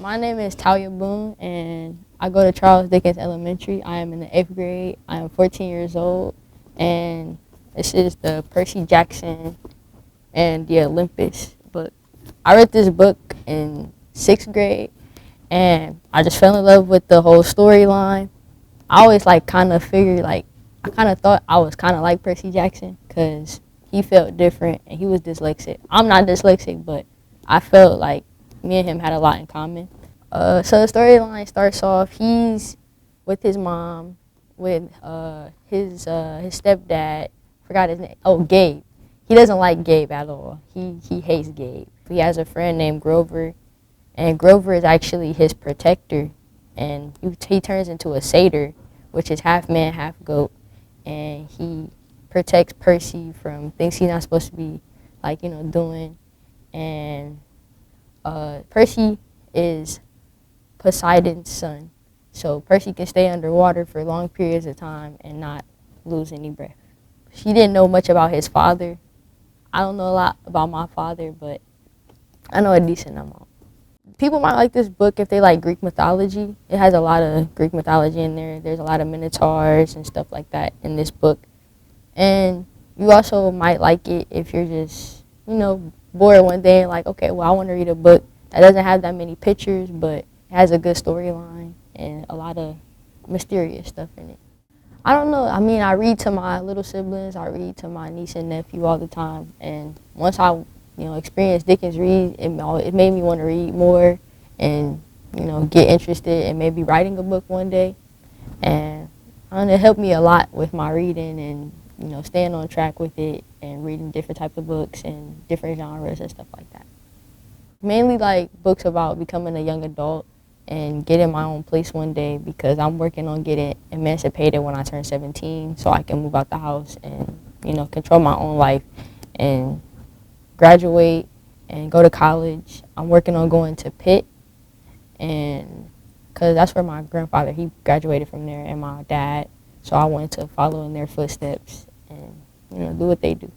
My name is Tahlia Boone, and I go to Charles Dickens Elementary. I am in the 8th grade. I am 14 years old, and this is the Percy Jackson and the Olympus book. I read this book in 6th grade, and I just fell in love with the whole storyline. I always kind of figured I kind of thought I was kind of like Percy Jackson because he felt different and he was dyslexic. I'm not dyslexic, but I felt like me and him had a lot in common. So the storyline starts off. He's with his mom, with his stepdad. Forgot his name. Oh, Gabe. He doesn't like Gabe at all. He hates Gabe. He has a friend named Grover, and Grover is actually his protector, and he turns into a satyr, which is half man, half goat, and he protects Percy from things he's not supposed to be doing. And Percy is Poseidon's son, so Percy can stay underwater for long periods of time and not lose any breath. She didn't know much about his father. I don't know a lot about my father, but I know a decent amount. People might like this book if they like Greek mythology. It has a lot of Greek mythology in there. There's a lot of minotaurs and stuff like that in this book. And you also might like it if you're just, bored one day and like, okay, well, I want to read a book that doesn't have that many pictures, but it has a good storyline and a lot of mysterious stuff in it. I don't know. I mean, I read to my little siblings. I read to my niece and nephew all the time. And once I experienced Dickens Reads, it made me want to read more and, get interested in maybe writing a book one day. And it helped me a lot with my reading and, staying on track with it and reading different types of books and different genres and stuff like that. Mainly like books about becoming a young adult and getting my own place one day, because I'm working on getting emancipated when I turn 17 so I can move out the house and, control my own life and graduate and go to college. I'm working on going to Pitt, and because that's where my grandfather, he graduated from there, and my dad, so I wanted to follow in their footsteps and, do what they do.